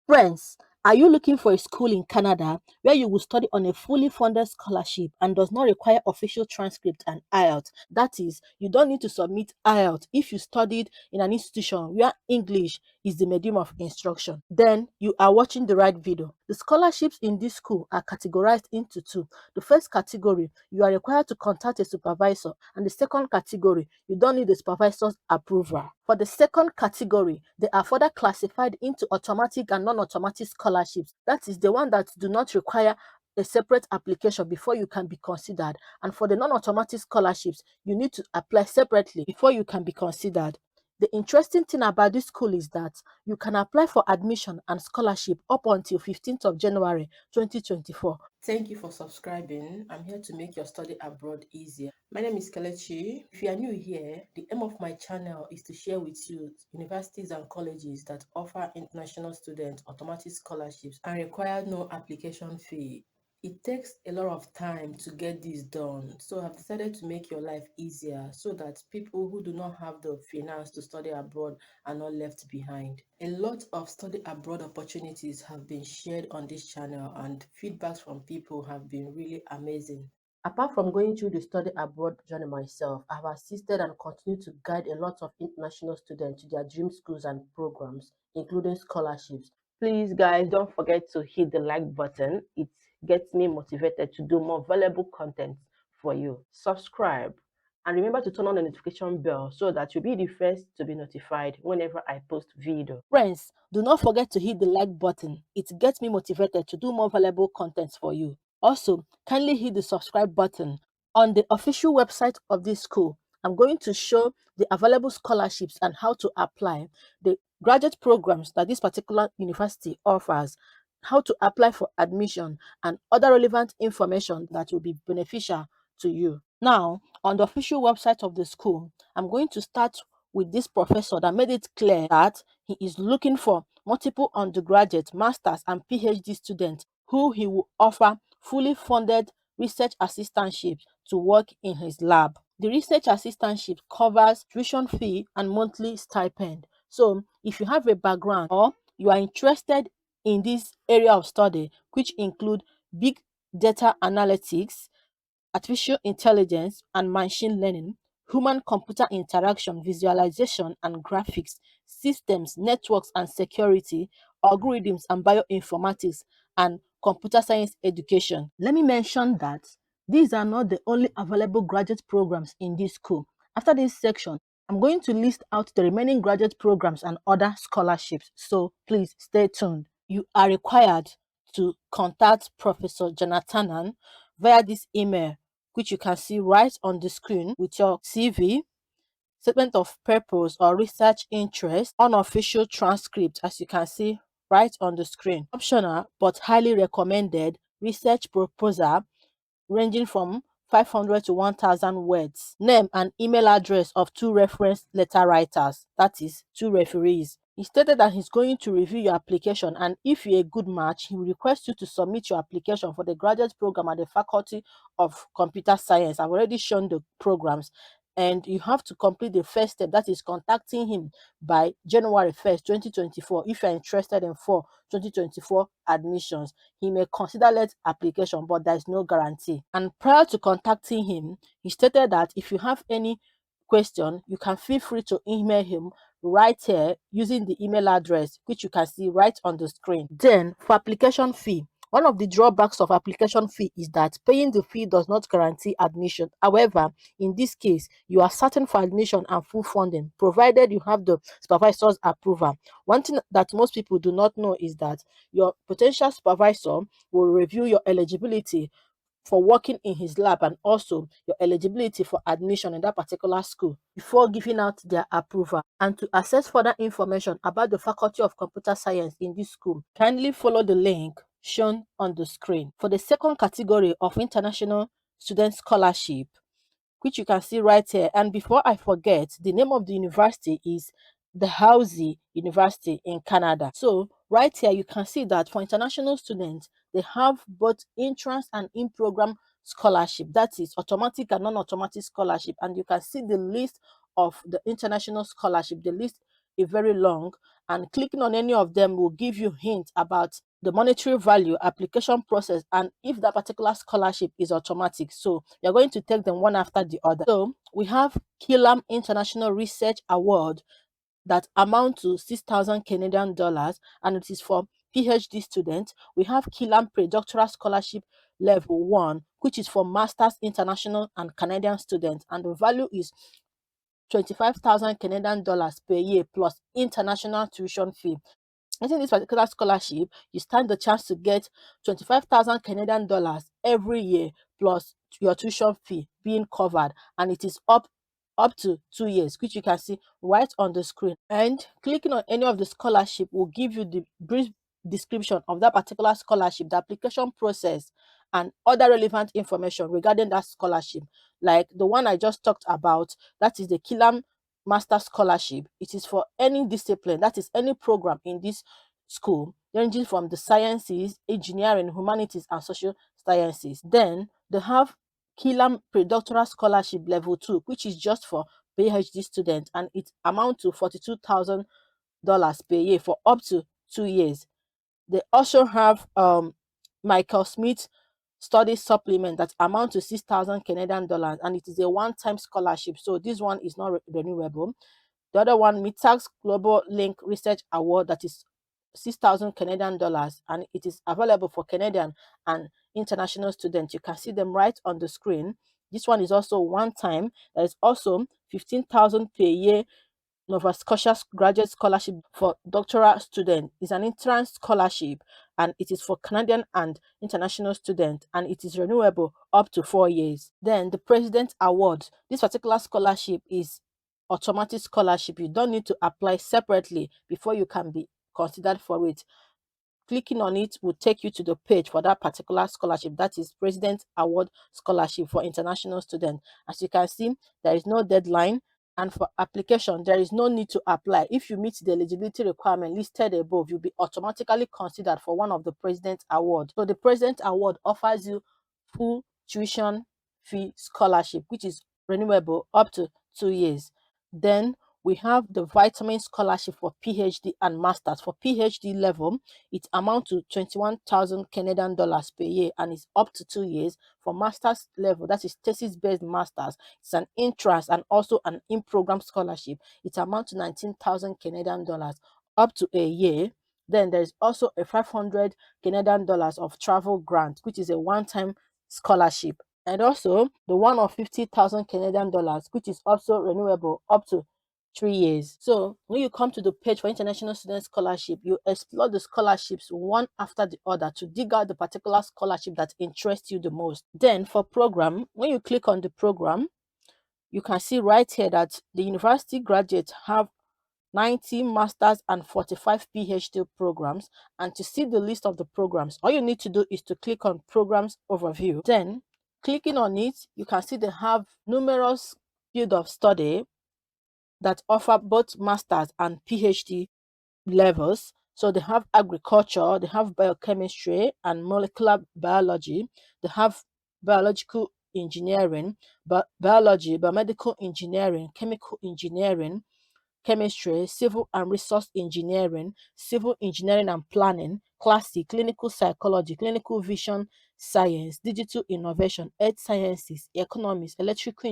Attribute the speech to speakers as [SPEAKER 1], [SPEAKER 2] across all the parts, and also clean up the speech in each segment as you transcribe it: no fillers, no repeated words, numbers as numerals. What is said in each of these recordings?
[SPEAKER 1] Friends, are you looking for a school in Canada where you will study on a fully funded scholarship and does not require official transcript and IELTS? That is, you don't need to submit IELTS if you studied in an institution where English is the medium of instruction. Then you are watching the right video. The scholarships in this school are categorized into two. The first category, you are required to contact a supervisor, and the second category, you don't need the supervisor's approval. For the second category, they are further classified into automatic and non-automatic scholarships. That is the one that do not require a separate application before you can be considered. And for the non-automatic scholarships, you need to apply separately before you can be considered. The interesting thing about this school is that you can apply for admission and scholarship up until 15th of January 2024.
[SPEAKER 2] Thank you for subscribing. I'm here to make your study abroad easier. My name is Kelechi. If you are new here, the aim of my channel is to share with you universities and colleges that offer international students automatic scholarships and require no application fee. It takes a lot of time to get this done, so I've decided to make your life easier so that people who do not have the finance to study abroad are not left behind. A lot of study abroad opportunities have been shared on this channel, and feedbacks from people have been really amazing. Apart from going through the study abroad journey myself, I have assisted and continue to guide a lot of international students to their dream schools and programs, including scholarships. Please, guys, don't forget to hit the like button. It gets me motivated to do more valuable content for you. Subscribe and remember to turn on the notification bell so that you'll be the first to be notified whenever I post video.
[SPEAKER 1] Friends, do not forget to hit the like button. It gets me motivated to do more valuable content for you. Also, kindly hit the subscribe button. On the official website of this school, I'm going to show the available scholarships and how to apply, the graduate programs that this particular university offers, how to apply for admission, and other relevant information that will be beneficial to you. Now, on the official website of the school, I'm going to start with this professor that made it clear that he is looking for multiple undergraduate, masters, and PhD students who he will offer fully funded research assistantships to work in his lab. The research assistantship covers tuition fee and monthly stipend. So, if you have a background or you are interested in this area of study, which include big data analytics, artificial intelligence and machine learning, human computer interaction, visualization and graphics, systems, networks and security, algorithms and bioinformatics, and computer science education. Let me mention that these are not the only available graduate programs in this school. After this section, I'm going to list out the remaining graduate programs and other scholarships, so please stay tuned. You are required to contact Professor Jonathan via this email, which you can see right on the screen, with your CV, statement of purpose or research interest, unofficial transcript, as you can see right on the screen, optional but highly recommended research proposal ranging from 500 to 1000 words, name and email address of two reference letter writers, that is, two referees. He stated that he's going to review your application, and if you're a good match, he will request you to submit your application for the graduate program at the Faculty of Computer Science. I've already shown the programs, and you have to complete the first step, that is contacting him by January 1st, 2024. If you're interested in 2024 admissions, he may consider late application, but there is no guarantee. And prior to contacting him, he stated that if you have any question, you can feel free to email him right here using the email address, which you can see right on the screen. Then, for application fee, one of the drawbacks of application fee is that paying the fee does not guarantee admission. However, in this case, you are certain for admission and full funding, provided you have the supervisor's approval. One thing that most people do not know is that your potential supervisor will review your eligibility for working in his lab and also your eligibility for admission in that particular school before giving out their approval. And to access further information about the Faculty of Computer Science in this school, kindly follow the link shown on the screen. For the second category of international student scholarship, which you can see right here. And before I forget, the name of the university is the Housey University in Canada. So right here, you can see that for international students, they have both entrance and in-program scholarship. That is automatic and non-automatic scholarship. And you can see the list of the international scholarship. The list a very long, and clicking on any of them will give you hints about the monetary value, application process, and if that particular scholarship is automatic. So you're going to take them one after the other. So we have Killam International Research Award that amount to 6,000 Canadian dollars, and it is for PhD students. We have Killam Predoctoral Scholarship Level 1, which is for Masters International and Canadian students, and the value is 25,000 Canadian dollars per year plus international tuition fee. Getting this particular scholarship, you stand the chance to get 25,000 Canadian dollars every year plus your tuition fee being covered, and it is up to 2 years, which you can see right on the screen. And clicking on any of the scholarship will give you the brief description of that particular scholarship, the application process, and other relevant information regarding that scholarship. Like the one I just talked about, that is the Killam Master Scholarship. It is for any discipline, that is any program in this school, ranging from the sciences, engineering, humanities, and social sciences. Then they have Killam Predoctoral Scholarship Level 2, which is just for PhD students, and it amounts to $42,000 per year for up to 2 years. They also have Michael Smith study supplement that amount to 6,000 Canadian dollars, and it is a one-time scholarship. So this one is not renewable. The other one, Mitax Global Link Research Award, that is 6,000 Canadian dollars, and it is available for Canadian and international students. You can see them right on the screen. This one is also one time. There is also 15,000 per year Nova Scotia Graduate Scholarship for doctoral students. It's an entrance scholarship, and it is for Canadian and international students, and it is renewable up to 4 years. Then the President Award. This particular scholarship is automatic scholarship. You don't need to apply separately before you can be considered for it. Clicking on it will take you to the page for that particular scholarship. That is President Award Scholarship for international students. As you can see, there is no deadline, and for application, there is no need to apply. If you meet the eligibility requirement listed above, you'll be automatically considered for one of the President Award. So the President Award offers you full tuition fee scholarship, which is renewable up to 2 years. Then we have the vitamin scholarship for PhD and masters. For PhD level, it amounts to 21,000 Canadian dollars per year, and it's up to 2 years. For master's level, that is thesis-based masters, it's an interest and also an in-program scholarship. It amounts to 19,000 Canadian dollars up to a year. Then there's also a 500 Canadian dollars of travel grant, which is a one-time scholarship. And also the one of 50,000 Canadian dollars, which is also renewable up to 3 years. So when you come to the page for international student scholarship, you explore the scholarships one after the other to dig out the particular scholarship that interests you the most. Then for program, when you click on the program, you can see right here that the university graduates have 90 masters and 45 PhD programs. And to see the list of the programs, all you need to do is to click on programs overview. Then clicking on it, you can see they have numerous field of study that offer both master's and PhD levels. So they have agriculture, they have biochemistry and molecular biology, they have biological engineering, biology, biomedical engineering, chemical engineering, chemistry, civil and resource engineering, civil engineering and planning, classic, clinical psychology, clinical vision science, digital innovation, earth sciences, economics, electrical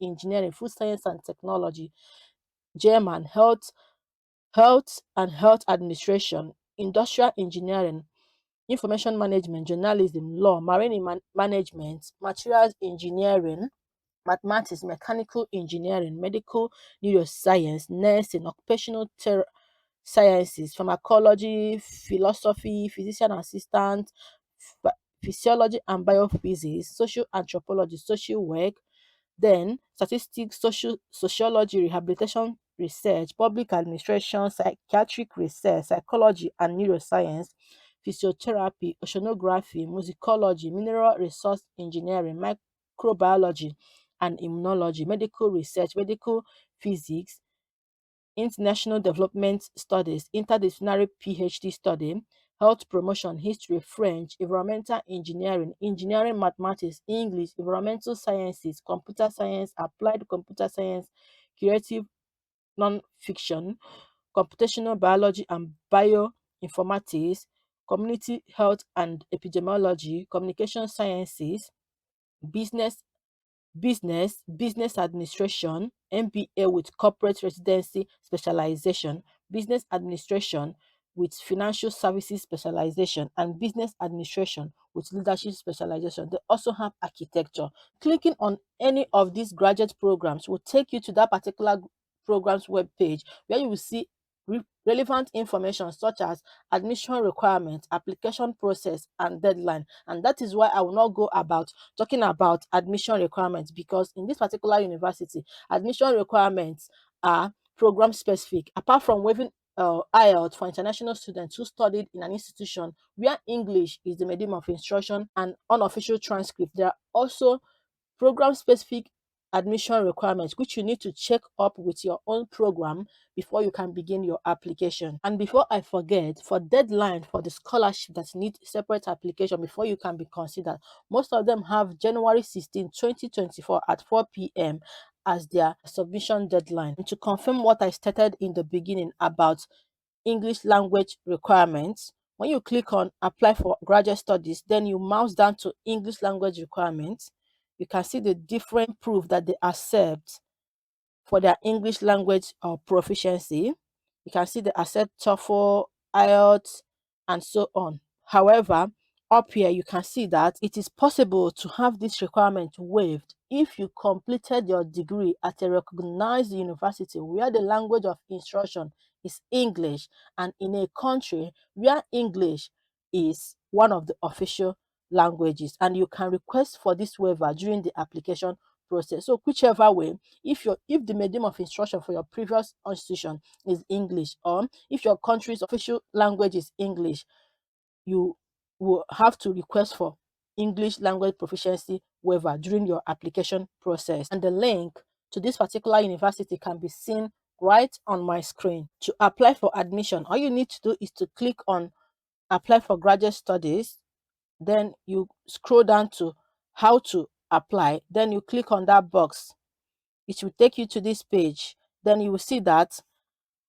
[SPEAKER 1] engineering, food science and technology, German, health and health administration, industrial engineering, information management, journalism, law, marine management, materials engineering, mathematics, mechanical engineering, medical neuroscience, nursing, occupational sciences, pharmacology, philosophy, physician assistant, physiology and biophysics, social anthropology, social work, then statistics, sociology, rehabilitation research, public administration, psychiatric research, psychology and neuroscience, physiotherapy, oceanography, musicology, mineral resource engineering, microbiology and immunology, medical research, medical physics, international development studies, interdisciplinary PhD study, health promotion, history, French, environmental engineering, engineering mathematics, English, environmental sciences, computer science, applied computer science, creative non-fiction, computational biology and bioinformatics, community health and epidemiology, communication sciences, business business administration, MBA with corporate residency specialization, business administration with financial services specialization, and business administration with leadership specialization. They also have architecture. Clicking on any of these graduate programs will take you to that particular program's web page where you will see relevant information such as admission requirements, application process, and deadline. And that is why I will not go about talking about admission requirements, because in this particular university, admission requirements are program specific. Apart from waiving IELTS for international students who studied in an institution where English is the medium of instruction and unofficial transcript, there are also program specific admission requirements which you need to check up with your own program before you can begin your application. And before I forget, for deadline for the scholarship that need separate application before you can be considered, most of them have January 16, 2024 at 4 p.m. as their submission deadline. And to confirm what I stated in the beginning about English language requirements, when you click on apply for graduate studies, then you mouse down to English language requirements. You can see the different proof that they accept for their English language proficiency. You can see they accept TOEFL, IELTS, and so on. However, up here you can see that it is possible to have this requirement waived if you completed your degree at a recognized university where the language of instruction is English and in a country where English is one of the official languages, and you can request for this waiver during the application process. So whichever way, if the medium of instruction for your previous institution is English, or if your country's official language is English, you will have to request for English language proficiency waiver during your application process. And the link to this particular university can be seen right on my screen. To apply for admission, all you need to do is to click on apply for graduate studies, then you scroll down to how to apply, then you click on that box. It will take you to this page. Then you will see that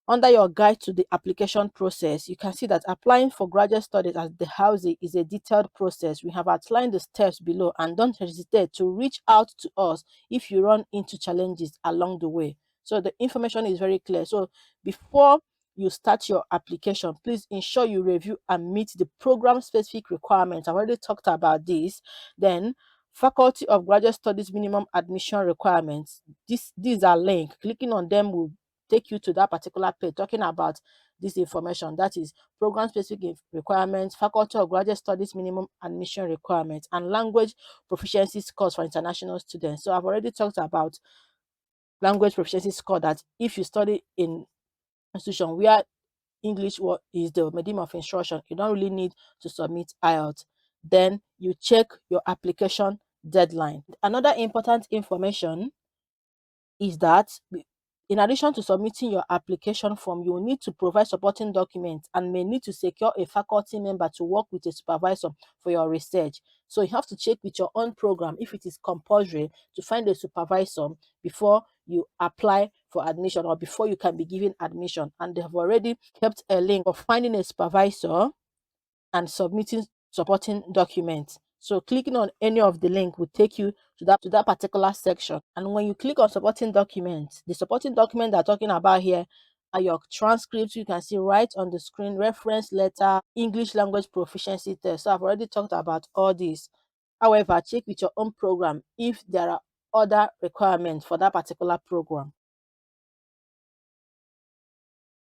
[SPEAKER 1] under your guide to the application process, you can see that applying for graduate studies at the housing is a detailed process. We have outlined the steps below, and don't hesitate to reach out to us if you run into challenges along the way. So the information is very clear. So before you start your application, please ensure you review and meet the program specific requirements. I've already talked about this. Then Faculty of Graduate Studies minimum admission requirements. These are linked. Clicking on them will take you to that particular page talking about this information, that is program specific requirements, Faculty of Graduate Studies minimum admission requirements, and language proficiency scores for international students. So I've already talked about language proficiency score, that if you study in institution where English is the medium of instruction, you don't really need to submit IELTS. Then you check your application deadline. Another important information is that in addition to submitting your application form, you will need to provide supporting documents and may need to secure a faculty member to work with a supervisor for your research. So you have to check with your own program if it is compulsory to find a supervisor before you apply for admission or before you can be given admission. And they have already kept a link of finding a supervisor and submitting supporting documents. So clicking on any of the link will take you to that particular section. And when you click on supporting documents, the supporting document they're talking about here are your transcripts. You can see right on the screen, reference letter, English language proficiency test. So I've already talked about all these. However, check with your own program if there are other requirements for that particular program.